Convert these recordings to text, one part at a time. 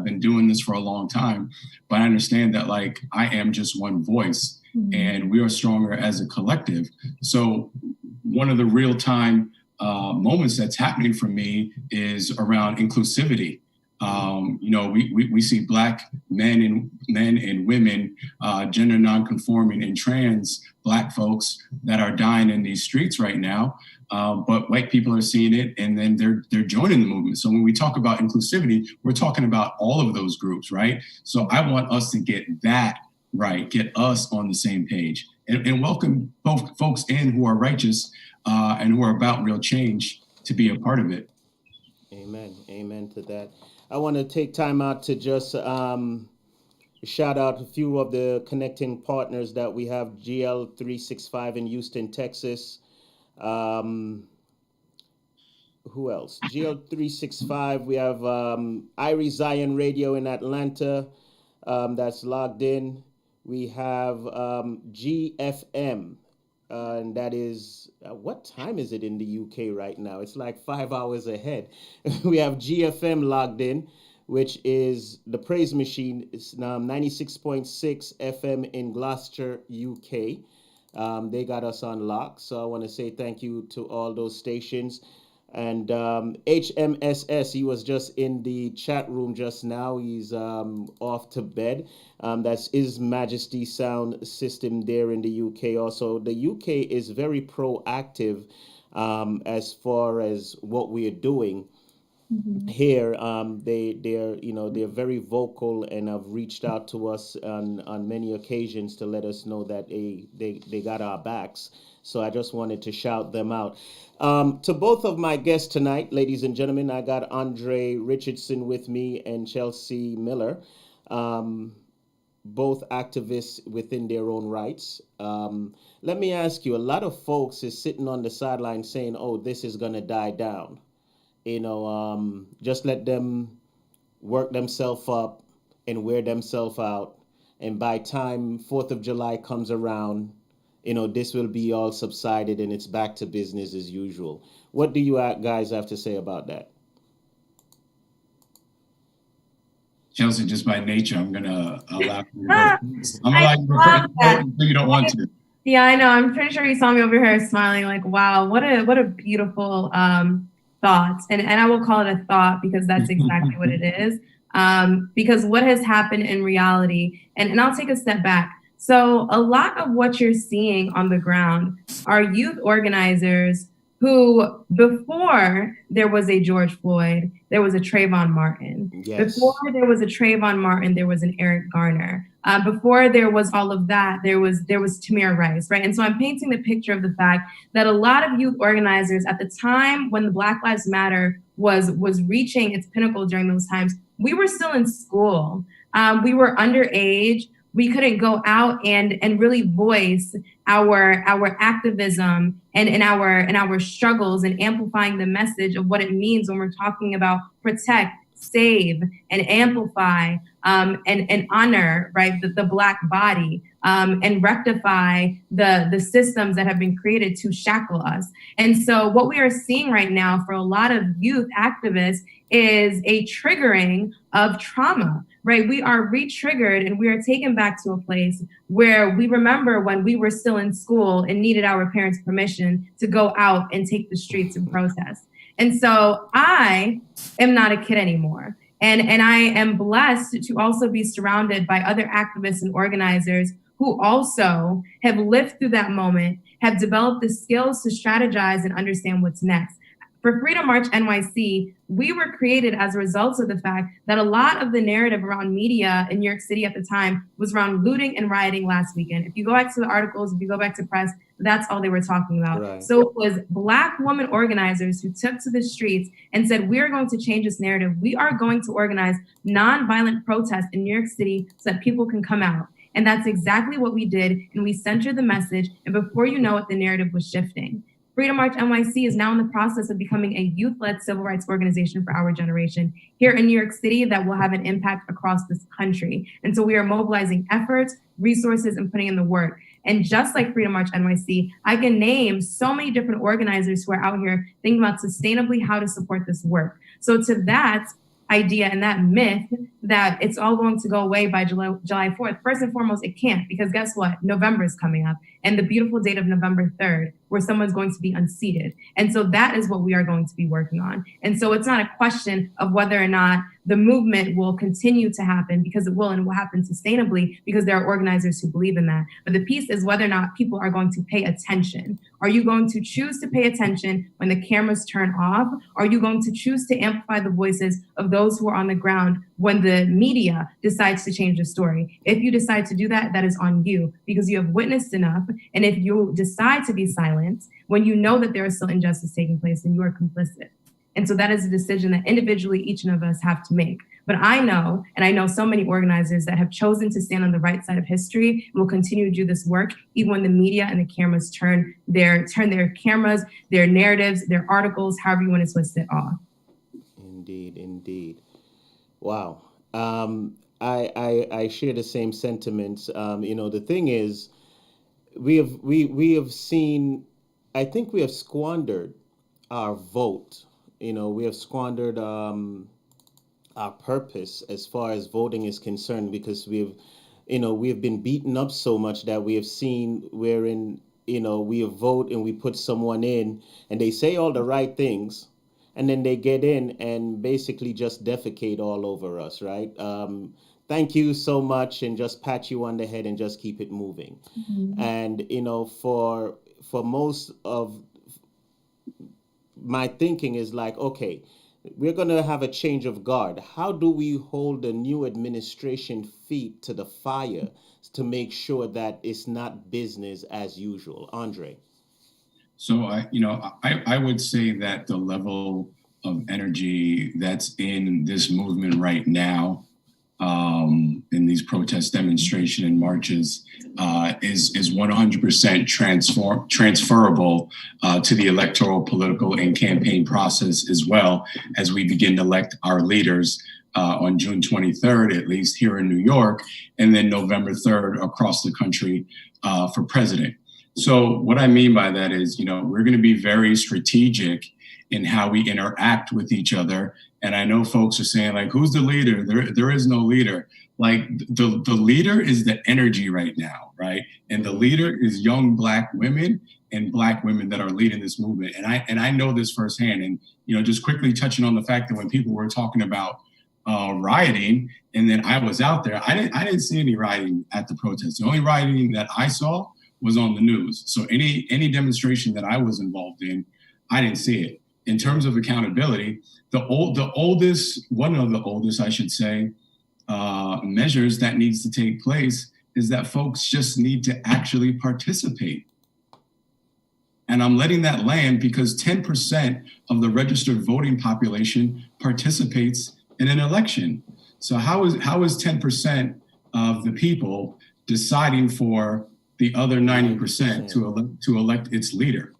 I've been doing this for a long time, but I understand that like I am just one voice and we are stronger as a collective. So one of the real time moments that's happening for me is around inclusivity. We see Black men and women, gender nonconforming and trans Black folks that are dying in these streets right now. But white people are seeing it, and then they're joining the movement. So when we talk about inclusivity, we're talking about all of those groups, right? So I want us to get that right, get us on the same page, and welcome both folks in who are righteous and who are about real change to be a part of it. Amen. Amen to that. I want to take time out to just shout out a few of the connecting partners that we have. GL365 in Houston, Texas. Who else? GL365. We have Irie Zion Radio in Atlanta. That's logged in. We have GFM. And that is, what time is it in the UK right now? It's like 5 hours ahead. We have GFM logged in, which is the Praise Machine. It's 96.6 FM in Gloucester, UK. They got us on lock. So I want to say thank you to all those stations. And HMSS, he was just in the chat room just now. He's off to bed. That's His Majesty Sound System there in the UK. Also, the UK is very proactive as far as what we are doing here. They're very vocal and have reached out to us on many occasions to let us know that they got our backs. So I just wanted to shout them out. To both of my guests tonight, ladies and gentlemen, I got Andre Richardson with me and Chelsea Miller, both activists within their own rights. Let me ask you, a lot of folks is sitting on the sideline saying, oh, this is going to die down. Just let them work themselves up and wear themselves out. And by time 4th of July comes around, this will be all subsided and it's back to business as usual. What do you guys have to say about that? Chelsea, just by nature, I'm going to allow you to go. I'm allowing you to you don't want to. Yeah, I know. I'm pretty sure you saw me over here smiling like, wow, what a beautiful thought. And I will call it a thought because that's exactly what it is. Because what has happened in reality, and I'll take a step back. So a lot of what you're seeing on the ground are youth organizers who, before there was a George Floyd, there was a Trayvon Martin. Yes. Before there was a Trayvon Martin, there was an Eric Garner. Before there was all of that, there was Tamir Rice, right? And so I'm painting the picture of the fact that a lot of youth organizers at the time when the Black Lives Matter was reaching its pinnacle during those times, we were still in school. We were underage. We couldn't go out and really voice our activism and our struggles and amplifying the message of what it means when we're talking about protect, save, and amplify and honor, right, the Black body and rectify the systems that have been created to shackle us. And so what we are seeing right now for a lot of youth activists is a triggering of trauma, right? We are re-triggered and we are taken back to a place where we remember when we were still in school and needed our parents' permission to go out and take the streets and protest. And so I am not a kid anymore. And I am blessed to also be surrounded by other activists and organizers who also have lived through that moment, have developed the skills to strategize and understand what's next. For Freedom March NYC, we were created as a result of the fact that a lot of the narrative around media in New York City at the time was around looting and rioting last weekend. If you go back to the articles, if you go back to press, that's all they were talking about. Right. So it was Black women organizers who took to the streets and said, we're going to change this narrative. We are going to organize nonviolent protests in New York City so that people can come out. And that's exactly what we did. And we centered the message. And before you know it, the narrative was shifting. Freedom March NYC is now in the process of becoming a youth-led civil rights organization for our generation here in New York City that will have an impact across this country. And so we are mobilizing efforts, resources, and putting in the work. And just like Freedom March NYC, I can name so many different organizers who are out here thinking about sustainably how to support this work. So to that, idea and that myth that it's all going to go away by July 4th, first and foremost, it can't, because guess what? November is coming up, and the beautiful date of November 3rd, where someone's going to be unseated. And so that is what we are going to be working on. And so it's not a question of whether or not the movement will continue to happen, because it will, and it will happen sustainably because there are organizers who believe in that. But the piece is whether or not people are going to pay attention. Are you going to choose to pay attention when the cameras turn off? Are you going to choose to amplify the voices of those who are on the ground when the media decides to change the story? If you decide to do that, that is on you, because you have witnessed enough. And if you decide to be silent when you know that there is still injustice taking place, then you are complicit. And so that is a decision that individually each of us have to make. But I know, and I know so many organizers that have chosen to stand on the right side of history and will continue to do this work, even when the media and the cameras turn their cameras, their narratives, their articles, however you want to twist it off. Indeed, indeed. Wow. I share the same sentiments. The thing is, we have seen, I think we have squandered our vote. We have squandered our purpose as far as voting is concerned, because we have been beaten up so much that we have seen wherein, we vote and we put someone in and they say all the right things, and then they get in and basically just defecate all over us, right? Thank you so much, and just pat you on the head and just keep it moving. Mm-hmm. And, for most of my thinking is like, okay, we're going to have a change of guard. How do we hold the new administration feet to the fire to make sure that it's not business as usual? Andre? So I would say that the level of energy that's in this movement right now, in these protest demonstration and marches, is 100% transferable to the electoral, political, and campaign process, as well as we begin to elect our leaders on June 23rd, at least here in New York, and then November 3rd across the country for president. So what I mean by that is, we're going to be very strategic in how we interact with each other. And I know folks are saying, like, who's the leader? There is no leader. Like, the leader is the energy right now, right? And the leader is young Black women and Black women that are leading this movement. And I know this firsthand. And, just quickly touching on the fact that when people were talking about rioting, and then I was out there, I didn't see any rioting at the protest. The only rioting that I saw was on the news. So any demonstration that I was involved in, I didn't see it. In terms of accountability, one of the oldest, I should say, measures that needs to take place is that folks just need to actually participate. And I'm letting that land because 10% of the registered voting population participates in an election. So how is 10% of the people deciding for the other 90% to elect its leader?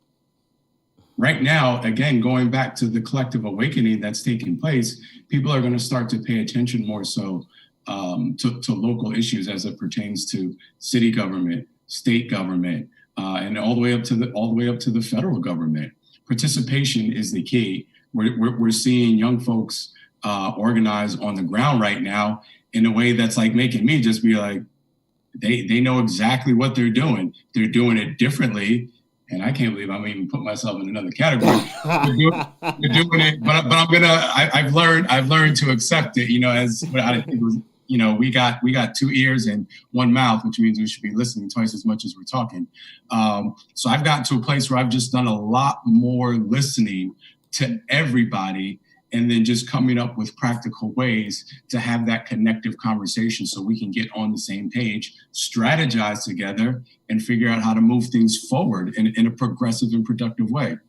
Right now, again, going back to the collective awakening that's taking place, people are going to start to pay attention more so to local issues as it pertains to city government, state government, and all the way up to the federal government. Participation is the key. We're seeing young folks organize on the ground right now in a way that's like making me just be like, they know exactly what they're doing. They're doing it differently. And I can't believe I'm even putting myself in another category. We're doing it, but I've learned to accept it, as what I think was, we got 2 ears and 1 mouth, which means we should be listening twice as much as we're talking. So I've gotten to a place where I've just done a lot more listening to everybody, and then just coming up with practical ways to have that connective conversation so we can get on the same page, strategize together, and figure out how to move things forward in a progressive and productive way.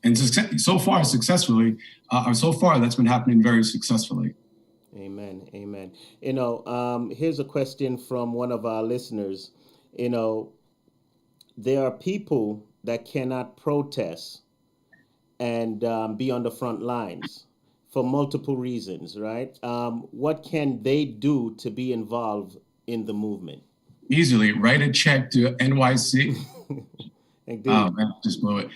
And so far that's been happening very successfully. Amen. Amen. Here's a question from one of our listeners. There are people that cannot protest and be on the front lines for multiple reasons, right? What can they do to be involved in the movement? Easily write a check to NYC. Oh man, just blow it.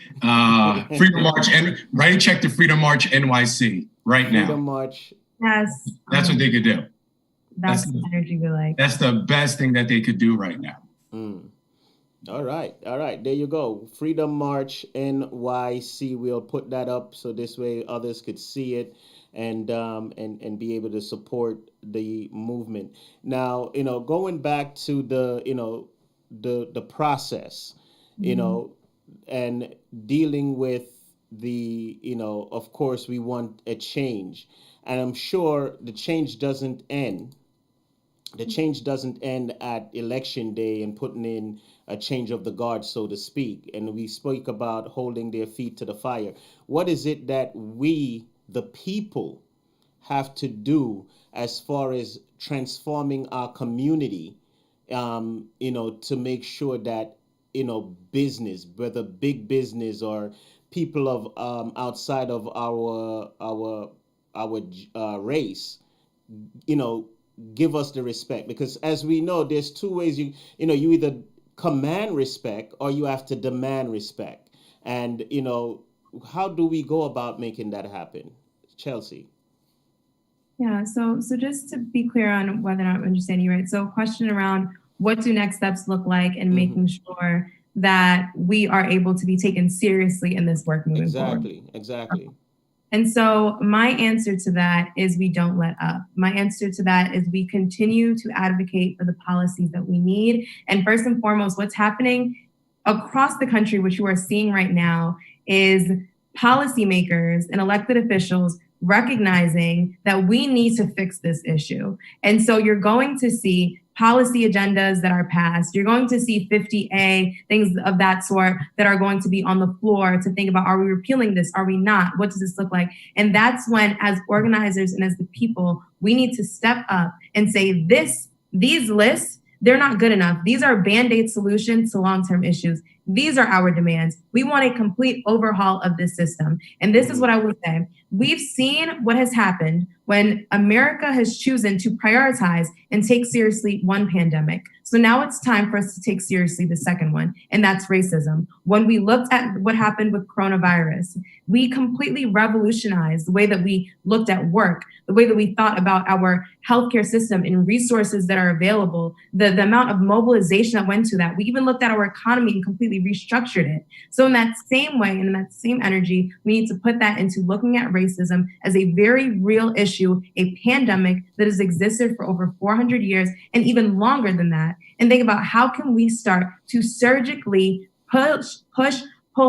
Freedom March, and write a check to Freedom March NYC right now. Freedom March Yes. That's what they could do. That's the energy we like. That's the best thing that they could do right now. All right. There you go. Freedom March NYC. We'll put that up so this way others could see it and be able to support the movement. Now, going back to the process, and dealing with of course we want a change, and I'm sure the change doesn't end. The change doesn't end at election day and putting in a change of the guard, so to speak. And we spoke about holding their feet to the fire. What is it that we, the people, have to do as far as transforming our community, to make sure that, business, whether big business or people of outside of our race, give us the respect? Because as we know, there's two ways you either command respect or you have to demand respect. And how do we go about making that happen? Chelsea. Yeah, so just to be clear on whether or not I'm understanding you right. So question around what do next steps look like and making sure that we are able to be taken seriously in this work moving forward. Exactly. And so my answer to that is we don't let up. My answer to that is we continue to advocate for the policies that we need. And first and foremost, what's happening across the country, which you are seeing right now, is policymakers and elected officials recognizing that we need to fix this issue. And so you're going to see policy agendas that are passed. You're going to see 50A, things of that sort that are going to be on the floor to think about, are we repealing this? Are we not? What does this look like? And that's when, as organizers and as the people, we need to step up and say these lists, they're not good enough. These are Band-Aid solutions to long-term issues. These are our demands. We want a complete overhaul of this system. And this is what I would say. We've seen what has happened when America has chosen to prioritize and take seriously one pandemic. So now it's time for us to take seriously the second one, and that's racism. When we looked at what happened with coronavirus, we completely revolutionized the way that we looked at work, the way that we thought about our healthcare system and resources that are available, the amount of mobilization that went to that. We even looked at our economy and completely restructured it. So in that same way, and in that same energy, we need to put that into looking at racism as a very real issue, a pandemic that has existed for over 400 years and even longer than that. And think about how can we start to surgically pull,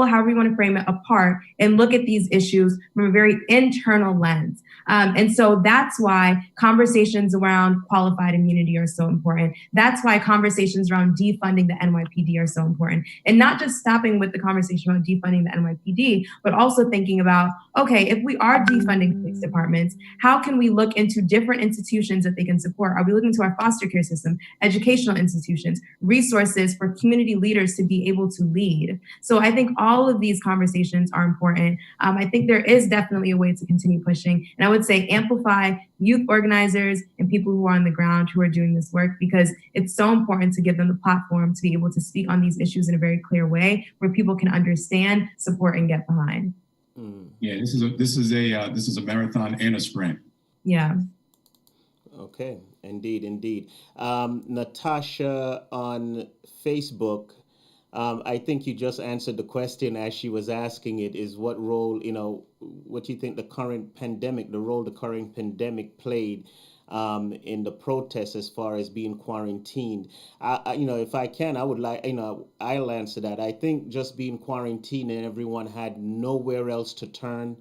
however you want to frame it, apart and look at these issues from a very internal lens. And so that's why conversations around qualified immunity are so important. That's why conversations around defunding the NYPD are so important. And not just stopping with the conversation about defunding the NYPD, but also thinking about, okay, if we are defunding police departments, how can we look into different institutions that they can support? Are we looking to our foster care system, educational institutions, resources for community leaders to be able to lead? So I think all of these conversations are important. I think there is definitely a way to continue pushing. And I would say amplify youth organizers and people who are on the ground who are doing this work, because it's so important to give them the platform to be able to speak on these issues in a very clear way where people can understand, support, and get behind. Yeah, this is a marathon and a sprint. Yeah. Okay, indeed. Natasha on Facebook, I think you just answered the question as she was asking it, is what role, what you think the current pandemic played in the protests as far as being quarantined. If I can, I would like, I'll answer that. I think just being quarantined and everyone had nowhere else to turn,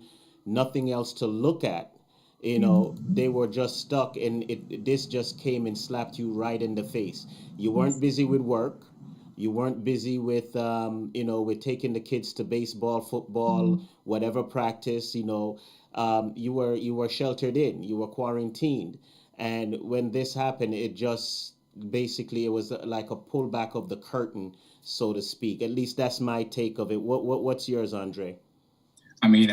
nothing else to look at. They were just stuck, and this just came and slapped you right in the face. You weren't busy with work. You weren't busy with, with taking the kids to baseball, football, whatever practice. You were sheltered in. You were quarantined, and when this happened, it just basically it was like a pullback of the curtain, so to speak. At least that's my take of it. What's yours, Andre? I mean,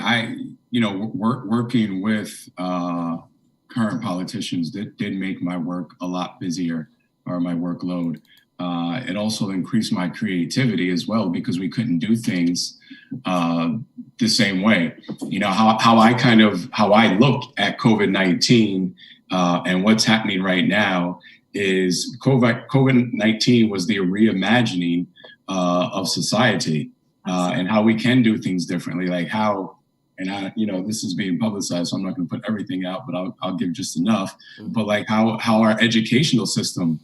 working with current politicians did make my work a lot busier, or my workload. It also increased my creativity as well, because we couldn't do things the same way. You know, how I look at COVID-19 and what's happening right now is COVID-19 was the reimagining of society and how we can do things differently, like how. And this is being publicized, so I'm not going to put everything out, but I'll give just enough. Mm-hmm. But like how our educational system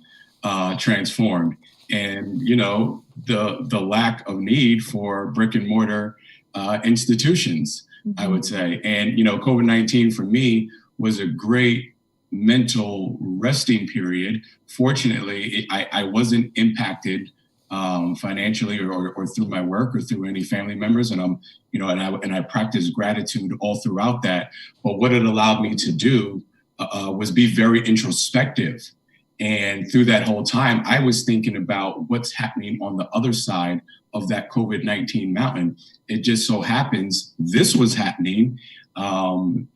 transformed, and the lack of need for brick and mortar institutions, mm-hmm. I would say. And COVID-19 for me was a great mental resting period. Fortunately, I wasn't impacted financially or through my work or through any family members. And I practiced gratitude all throughout that. But what it allowed me to do was be very introspective. And through that whole time, I was thinking about what's happening on the other side of that COVID-19 mountain. It just so happens this was happening. And,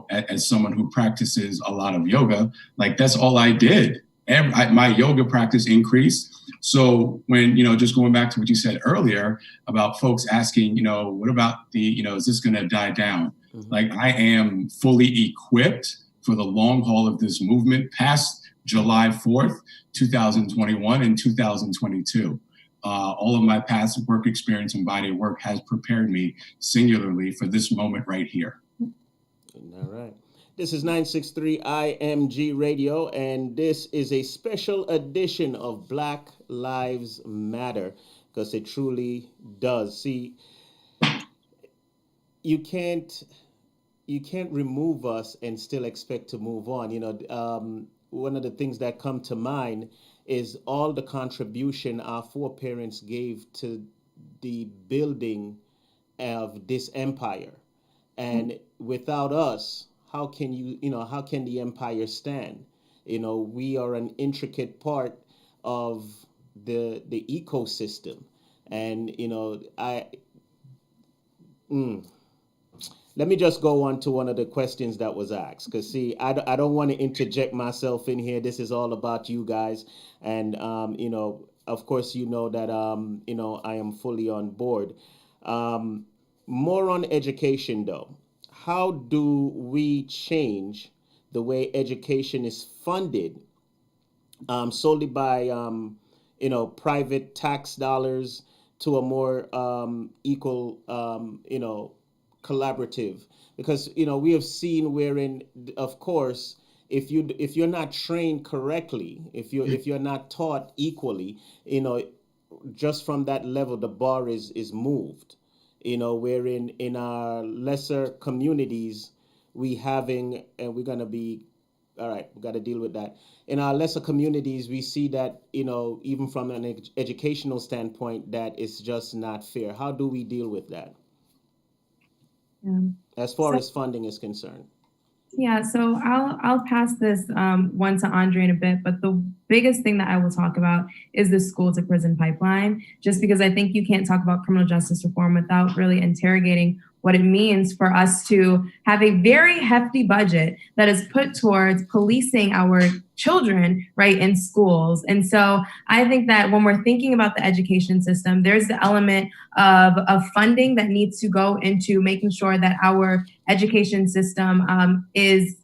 as someone who practices a lot of yoga, like that's all I did. My yoga practice increased. So when, just going back to what you said earlier about folks asking, what about is this going to die down? Mm-hmm. Like I am fully equipped for the long haul of this movement past July 4th, 2021 and 2022. All of my past work experience and body of work has prepared me singularly for this moment right here. All right. This is 963 IMG Radio, and this is a special edition of Black Lives Matter, because it truly does. See, you can't remove us and still expect to move on. One of the things that come to mind is all the contribution our foreparents gave to the building of this empire. And without us, how can the empire stand? We are an intricate part of the ecosystem. And, let me just go on to one of the questions that was asked, because see, I don't want to interject myself in here. This is all about you guys. And, of course, that, I am fully on board. More on education, though. How do we change the way education is funded solely by, private tax dollars to a more equal, collaborative? Because, we have seen wherein, of course, if you're not trained correctly, if you're not taught equally, just from that level, the bar is moved. Wherein in our lesser communities, we're going to be, all right, we got to deal with that. In our lesser communities, we see that, even from an educational standpoint, that it's just not fair. How do we deal with that? As far as funding is concerned? Yeah, so I'll pass this one to Andre in a bit, but the biggest thing that I will talk about is the school to prison pipeline, just because I think you can't talk about criminal justice reform without really interrogating what it means for us to have a very hefty budget that is put towards policing our children, right, in schools. And so I think that when we're thinking about the education system, there's the element of funding that needs to go into making sure that our education system is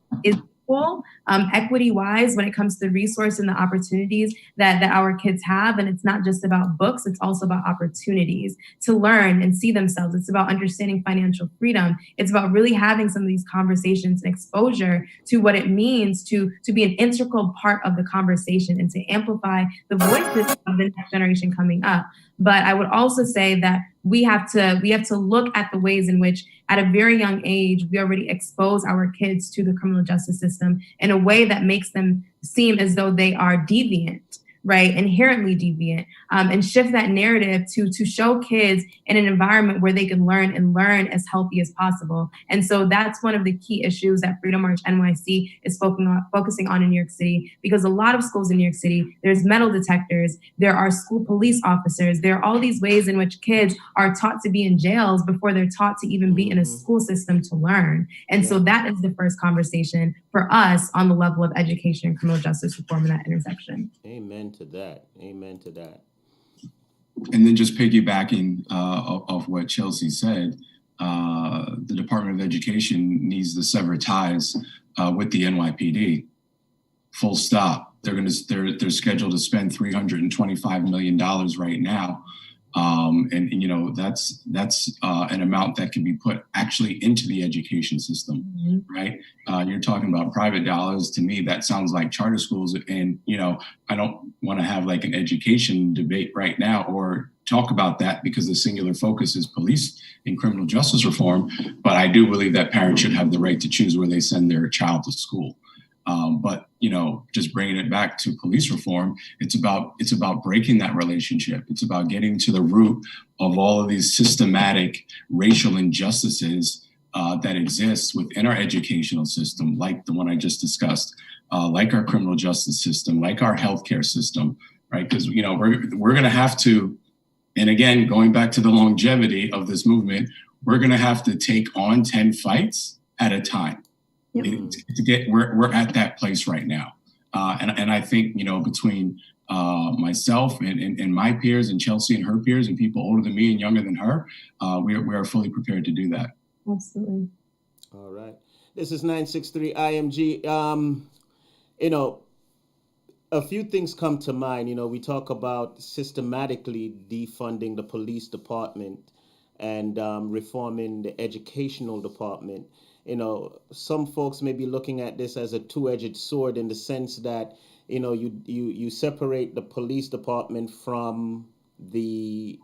full, equity-wise, when it comes to the resource and the opportunities that our kids have. And it's not just about books, it's also about opportunities to learn and see themselves. It's about understanding financial freedom. It's about really having some of these conversations and exposure to what it means to be an integral part of the conversation and to amplify the voices of the next generation coming up. But I would also say that we have to look at the ways in which at a very young age, we already expose our kids to the criminal justice system in a way that makes them seem as though they are deviant, right? Inherently deviant, and shift that narrative to show kids in an environment where they can learn as healthy as possible. And so that's one of the key issues that Freedom March NYC is focusing on in New York City, because a lot of schools in New York City, there's metal detectors, there are school police officers, there are all these ways in which kids are taught to be in jails before they're taught to even be in a school system to learn. And so that is the first conversation for us on the level of education and criminal justice reform in that intersection. Amen to that. Amen to that. And then just piggybacking of what Chelsea said, the Department of Education needs to sever ties with the NYPD. Full stop. They're scheduled to spend $325 million right now. And you know, that's an amount that can be put actually into the education system, right? You're talking about private dollars. To me, that sounds like charter schools. And, you know, I don't want to have like an education debate right now or talk about that because the singular focus is police and criminal justice reform. But I do believe that parents should have the right to choose where they send their child to school. But, you know, just bringing it back to police reform, it's about breaking that relationship. It's about getting to the root of all of these systematic racial injustices that exist within our educational system, like the one I just discussed, like our criminal justice system, like our healthcare system, right? Because, you know, we're going to have to, and again, going back to the longevity of this movement, we're going to have to take on 10 fights at a time. Yep. We're at that place right now, and I think, you know, between myself and my peers and Chelsea and her peers and people older than me and younger than her, we are fully prepared to do that. Absolutely. All right. This is 963 IMG. You know, a few things come to mind. You know, we talk about systematically defunding the police department and reforming the educational department. You know, some folks may be looking at this as a two-edged sword in the sense that, you know, you separate the police department from the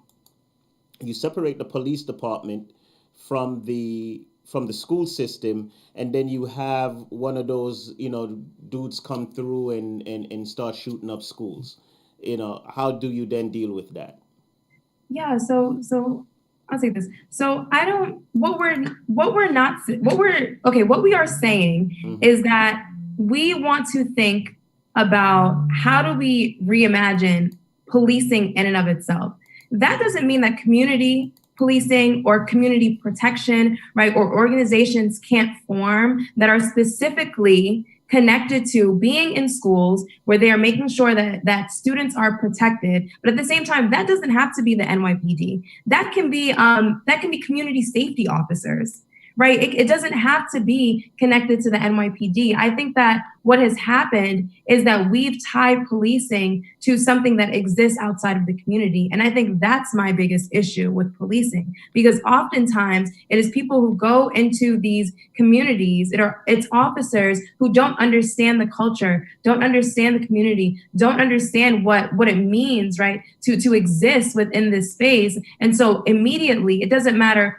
school system, and then you have one of those, you know, dudes come through and start shooting up schools. You know, how do you then deal with that? Yeah, so I'll say this. So what we are saying is that we want to think about how do we reimagine policing in and of itself. That doesn't mean that community policing or community protection, right, or organizations can't form that are specifically connected to being in schools where they are making sure that students are protected. But at the same time, that doesn't have to be the NYPD. That can be community safety officers, right? It doesn't have to be connected to the NYPD. I think that what has happened is that we've tied policing to something that exists outside of the community. And I think that's my biggest issue with policing, because oftentimes it is people who go into these communities, it's officers who don't understand the culture, don't understand the community, don't understand what it means, right, to exist within this space. And so immediately, it doesn't matter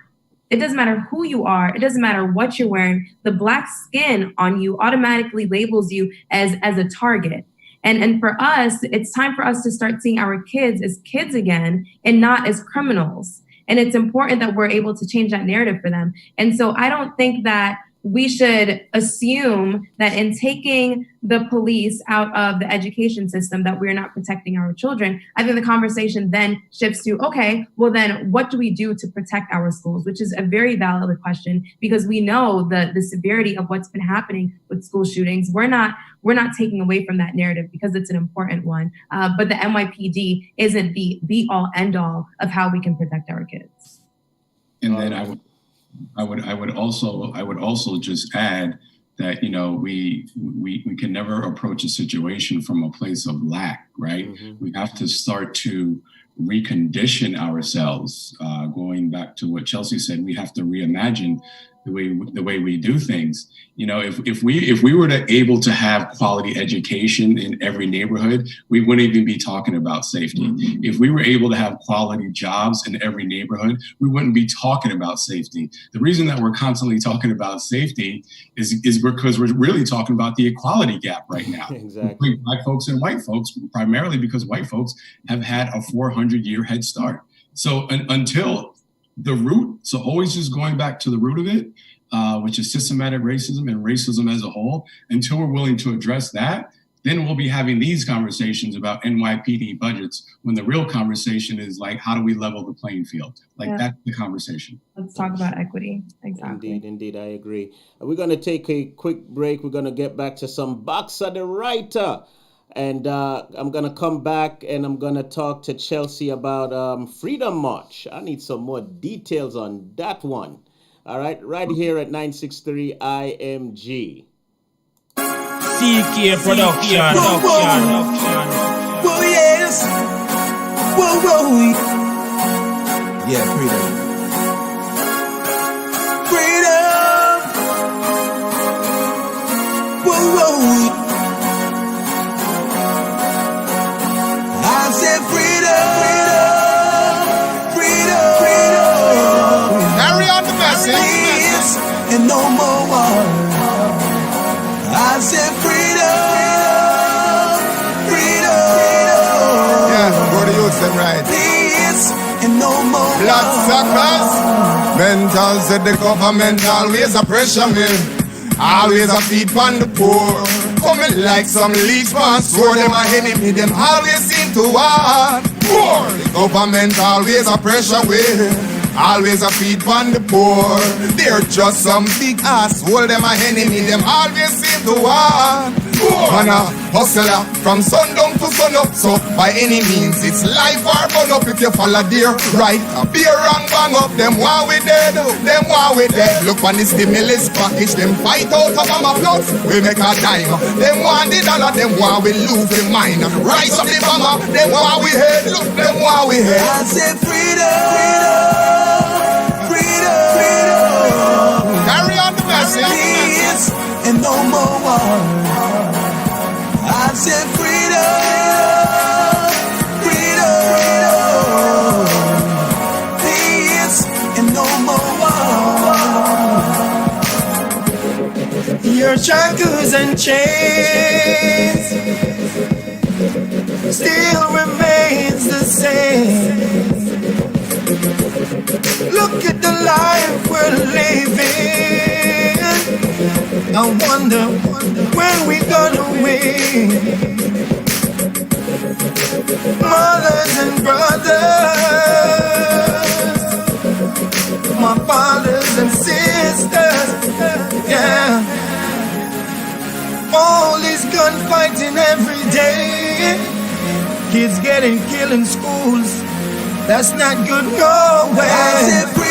who you are. It doesn't matter what you're wearing. The black skin on you automatically labels you as a target. And for us, it's time for us to start seeing our kids as kids again and not as criminals. And it's important that we're able to change that narrative for them. And so I don't think that we should assume that in taking the police out of the education system that we're not protecting our children. I think the conversation then shifts to, okay, well then what do we do to protect our schools? Which is a very valid question, because we know the severity of what's been happening with school shootings. We're not taking away from that narrative because it's an important one. But the NYPD isn't the be all end all of how we can protect our kids. And then I would also just add that, you know, we can never approach a situation from a place of lack, right? Mm-hmm. We have to start to recondition ourselves. Going back to what Chelsea said, we have to reimagine the way we do things. You know, if we were able to have quality education in every neighborhood, we wouldn't even be talking about safety. Mm-hmm. If we were able to have quality jobs in every neighborhood, we wouldn't be talking about safety. The reason that we're constantly talking about safety is because we're really talking about the equality gap right now. Exactly. Between Black folks and white folks, primarily because white folks have had a 400-year head start. So until the root, so always just going back to the root of it, which is systematic racism and racism as a whole, until we're willing to address that, then we'll be having these conversations about NYPD budgets when the real conversation is like, how do we level the playing field? Like, yeah. That's the conversation. Let's talk about equity. Exactly. Indeed, I agree. We're going to take a quick break. We're going to get back to some Box of the Writer. And I'm going to come back and I'm going to talk to Chelsea about Freedom March. I need some more details on that one. All right here at 963 IMG. CK Production. Whoa, yes. Whoa. Yeah, freedom. Whoa. I said freedom. Carry on the message. And no more war. I said freedom. Yeah, go to use them right. Peace and no more Blood suckers. Mental said the government always a pressure me. Always a feed on the poor. Coming like some leech man. Swore them a enemy. Them always seem to want more. The government always a pressure way. Always a feed on the poor. They're just some big ass. Hold them a enemy. Them always seem to want more. Man a hustler from sundown to sun up. So by any means it's life or burn up. If you follow their right, be a wrong bang up. Them while we dead. Look on the stimulus package. Them fight out of our plus. We make a dime. Them want the dollar. Them while we lose the mind. Rise up the bomber. Them while we head. Look them while we head. I said freedom. Carry on the message. Peace and no more war. I said freedom. Peace and no more war. Your shackles and chains still remains the same. Look at the life we're living. I wonder when we gonna win. Mothers and brothers, my fathers and sisters, yeah. All this gunfighting every day. Kids getting killed in schools. That's not good, no way. I said freedom.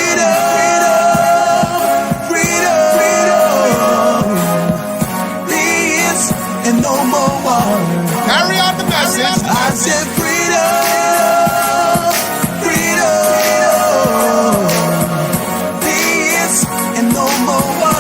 Peace and no more war. Carry on the message. I said freedom. Peace and no more war.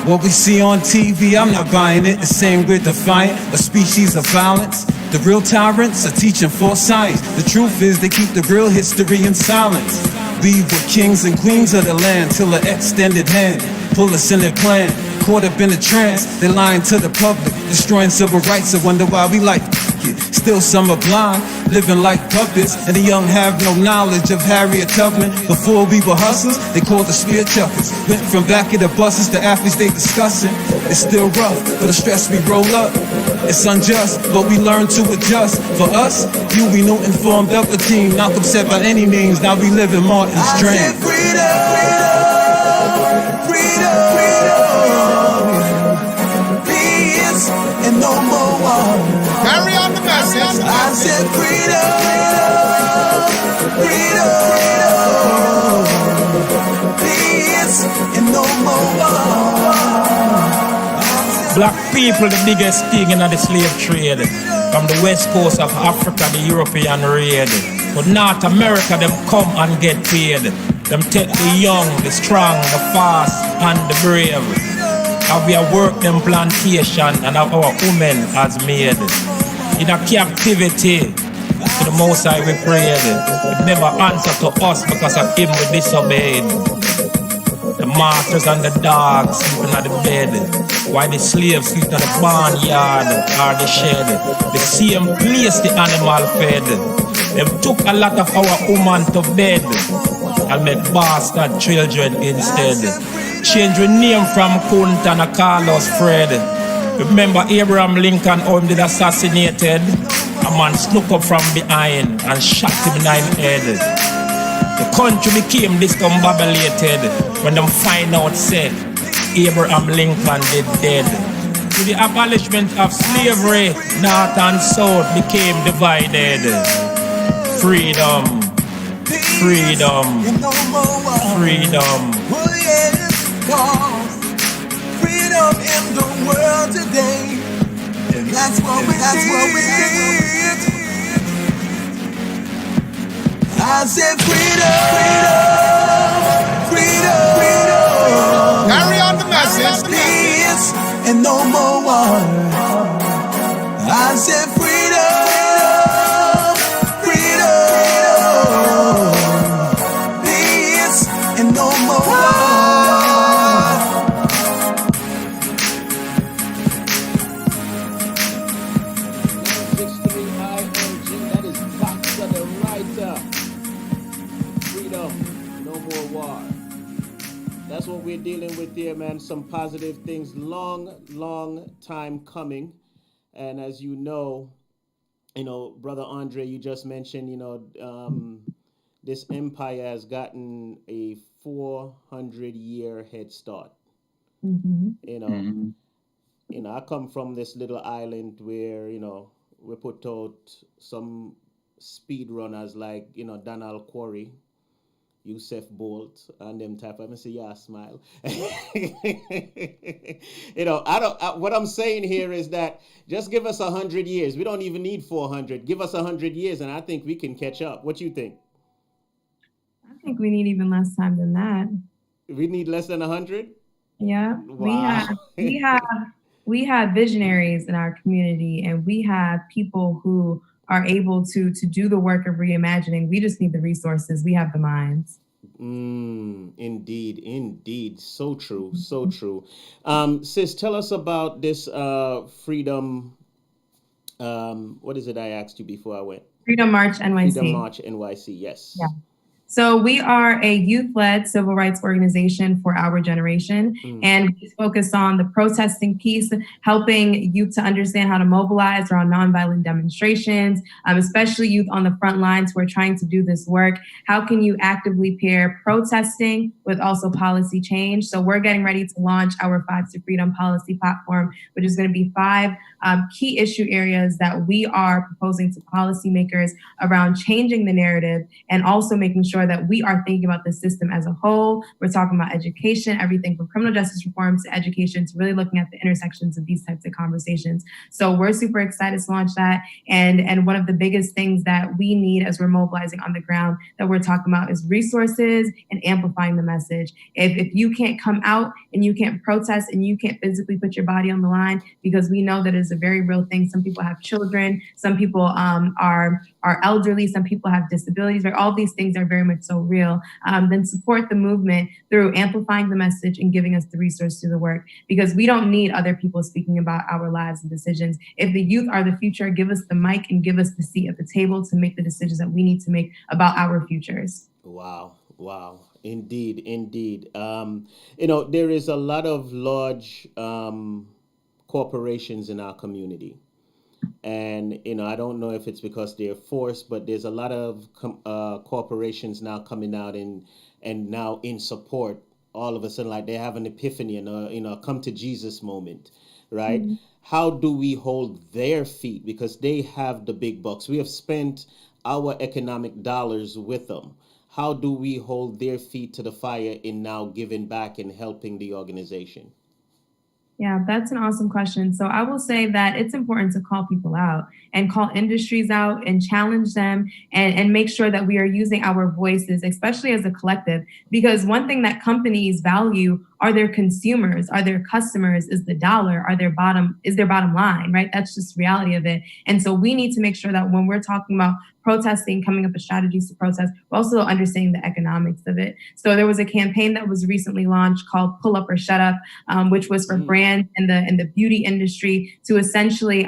What we see on TV, I'm not buying it. The same we're defiant, a species of violence. The real tyrants are teaching false science. The truth is they keep the real history in silence. We were kings and queens of the land till the extended hand pull us in their plan. Caught up in a trance, they lying to the public, destroying civil rights. I wonder why we like it. Still some are blind, living like puppets, and the young have no knowledge of Harriet Tubman. Before we were hustlers, they called us spear chuckers. Went from back of the buses to athletes they discussing. It's still rough for the stress we roll up. It's unjust, but we learn to adjust. For us, we knew informed of the team, not upset by any means. Now we live in Martin's dream. Peace and no more war. Carry on the message. I said freedom. Peace and no more war. Black people, the biggest thing in the slave trade. From the west coast of Africa, the European raid. But North America, them come and get paid. Them take the young, the strong, the fast, and the brave. And we have worked them plantation and our women has made. In a captivity, to the Most High we prayed. It never answered to us because of him we disobeyed. The masters and the dogs sleeping at the bed. Why the slaves sleep at the barnyard or the shed. The same place the animal fed. Them took a lot of our women to bed and make bastard children instead. Change your name from Kunta and call us Fred. Remember Abraham Lincoln, how he did assassinated? A man snuck up from behind and shot him in the head. The country became discombobulated when them find out, say, Abraham Lincoln did dead. with the abolishment of slavery, North and South became divided. Freedom, freedom, freedom. Oh yes, cause freedom in the world today. And that's what we need. I said freedom, freedom, freedom. Carry on the message. Peace and no more war. I said freedom, freedom, peace and no more war. 963 IOG, that is Boxer the writer. Freedom, no more war. That's what we're dealing with here, man. Some positive things, long time coming. And as you know, Brother Andre, you just mentioned, this empire has gotten a 400-year head start. I come from this little island where, we put out some speed runners like, Donald Quarry, Yusef Bolt, and them type of. I say, yeah, smile. What I'm saying here is that just give us 100 years. We don't even need 400. Give us 100 years, and I think we can catch up. What you think? I think we need even less time than that. We need less than 100? Yeah. Wow. We have visionaries in our community, and we have people who are able to do the work of reimagining. We just need the resources. We have the minds. Indeed. So true. Sis, tell us about this freedom. What is it I asked you before I went? Freedom March NYC. Freedom March NYC, yes. Yeah. So we are a youth-led civil rights organization for our generation, and we focus on the protesting piece, helping youth to understand how to mobilize around nonviolent demonstrations, especially youth on the front lines who are trying to do this work. How can you actively pair protesting with also policy change? So we're getting ready to launch our 5 to Freedom policy platform, which is going to be 5 key issue areas that we are proposing to policymakers around changing the narrative and also making sure that we are thinking about the system as a whole. We're talking about education, everything from criminal justice reform to education, to really looking at the intersections of these types of conversations. So we're super excited to launch that. And one of the biggest things that we need as we're mobilizing on the ground that we're talking about is resources and amplifying the message. If you can't come out and you can't protest and you can't physically put your body on the line, because we know that it's a very real thing. Some people have children, some people are elderly, some people have disabilities, right? All these things are very much so real. Then support the movement through amplifying the message and giving us the resource to the work, because we don't need other people speaking about our lives and decisions. If the youth are the future, give us the mic and give us the seat at the table to make the decisions that we need to make about our futures. Wow. Indeed. There is a lot of large corporations in our community. And, I don't know if it's because they're forced, but there's a lot of corporations now coming out and now in support. All of a sudden, like they have an epiphany and a come to Jesus moment, right? Mm-hmm. How do we hold their feet? Because they have the big bucks. We have spent our economic dollars with them. How do we hold their feet to the fire in now giving back and helping the organization? Yeah, that's an awesome question. So I will say that it's important to call people out and call industries out and challenge them and make sure that we are using our voices, especially as a collective, because one thing that companies value are their consumers, are their customers, is the dollar, is their bottom line, right? That's just reality of it. And so we need to make sure that when we're talking about protesting, coming up with strategies to protest, we're also understanding the economics of it. So there was a campaign that was recently launched called Pull Up or Shut Up, which was for brands in the beauty industry to essentially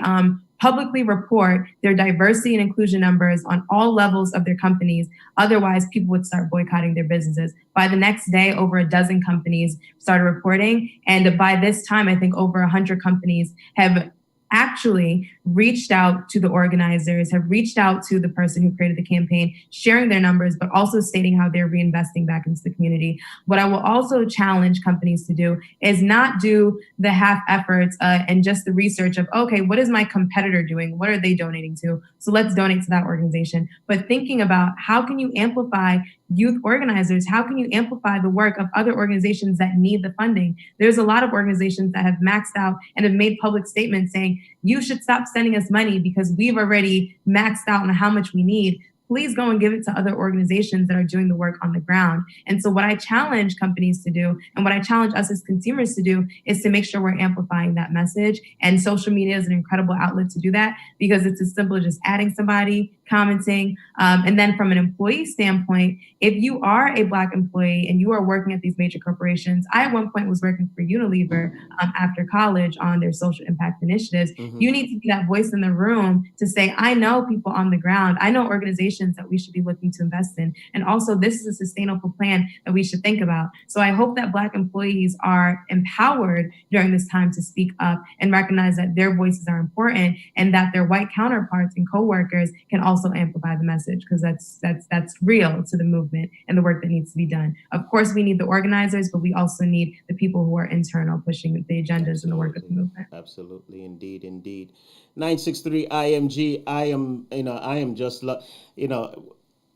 publicly report their diversity and inclusion numbers on all levels of their companies. Otherwise, people would start boycotting their businesses. By the next day, over a dozen companies started reporting. And by this time, I think over 100 companies have actually reached out to the organizers, have reached out to the person who created the campaign, sharing their numbers, but also stating how they're reinvesting back into the community. What I will also challenge companies to do is not do the half efforts and just the research of, okay, what is my competitor doing? What are they donating to? So let's donate to that organization. But thinking about how can you amplify youth organizers? How can you amplify the work of other organizations that need the funding? There's a lot of organizations that have maxed out and have made public statements saying, you should stop sending us money because we've already maxed out on how much we need. Please go and give it to other organizations that are doing the work on the ground. And so what I challenge companies to do, and what I challenge us as consumers to do, is to make sure we're amplifying that message. And social media is an incredible outlet to do that, because it's as simple as just adding somebody, commenting. And then from an employee standpoint, if you are a Black employee and you are working at these major corporations, I at one point was working for Unilever after college on their social impact initiatives. Mm-hmm. You need to be that voice in the room to say, I know people on the ground. I know organizations that we should be looking to invest in. And also, this is a sustainable plan that we should think about. So I hope that Black employees are empowered during this time to speak up and recognize that their voices are important, and that their white counterparts and coworkers can also amplify the message, because that's real to the movement and the work that needs to be done. Of course, we need the organizers, but we also need the people who are internal, pushing the agendas and the work of the movement. Absolutely, indeed. 963 IMG. I am just,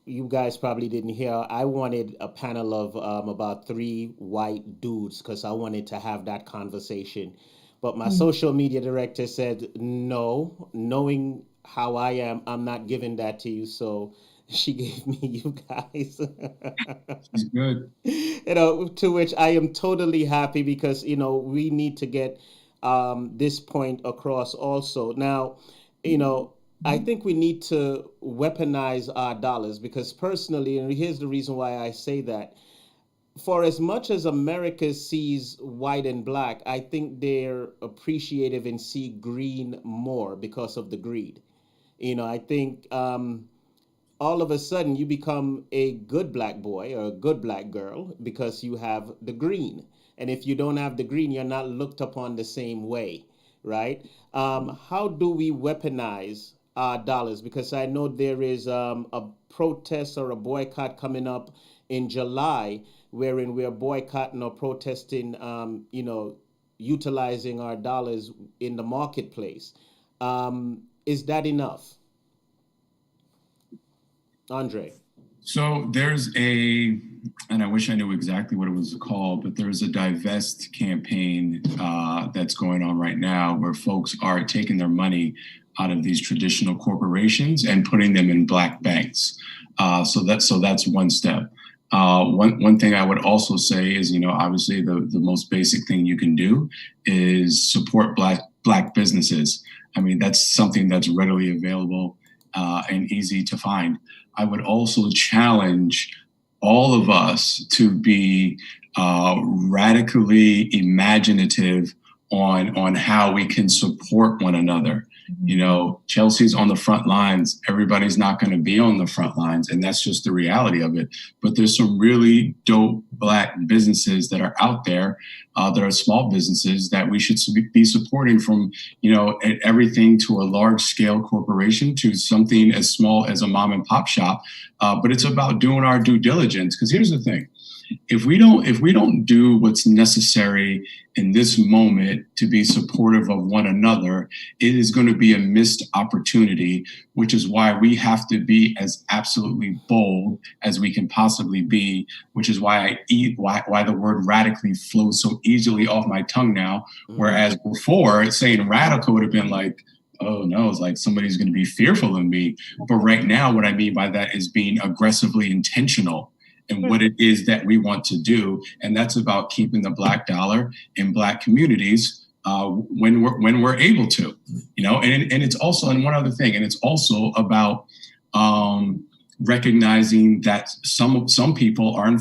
you guys probably didn't hear. I wanted a panel of about 3 white dudes because I wanted to have that conversation. But my social media director said, no, knowing how I am, I'm not giving that to you. So she gave me you guys. She's good. To which I am totally happy, because, we need to get this point across also. Now, I think we need to weaponize our dollars, because personally, and here's the reason why I say that, for as much as America sees white and Black, I think they're appreciative and see green more because of the greed. I think all of a sudden you become a good Black boy or a good Black girl because you have the green. And if you don't have the green, you're not looked upon the same way, right? How do we weaponize our dollars? Because I know there is a protest or a boycott coming up in July, wherein we're boycotting or protesting, utilizing our dollars in the marketplace. Is that enough? Andre? So there's and I wish I knew exactly what it was called, but there's a divest campaign that's going on right now where folks are taking their money out of these traditional corporations and putting them in Black banks. So that's one step. One thing I would also say is, obviously the most basic thing you can do is support Black businesses. I mean, that's something that's readily available and easy to find. I would also challenge all of us to be radically imaginative on how we can support one another. Chelsea's on the front lines. Everybody's not going to be on the front lines, and that's just the reality of it. But there's some really dope Black businesses that are out there that are small businesses that we should be supporting, from everything to a large scale corporation to something as small as a mom and pop shop. But it's about doing our due diligence, because here's the thing. If we don't do what's necessary in this moment to be supportive of one another, it is going to be a missed opportunity, which is why we have to be as absolutely bold as we can possibly be, which is why why the word radically flows so easily off my tongue now. Whereas before, saying radical would have been like, oh no, it's like somebody's going to be fearful of me. But right now, what I mean by that is being aggressively intentional and what it is that we want to do. And that's about keeping the Black dollar in Black communities when we're able to, and it's also, and one other thing, and it's also about recognizing that some people are in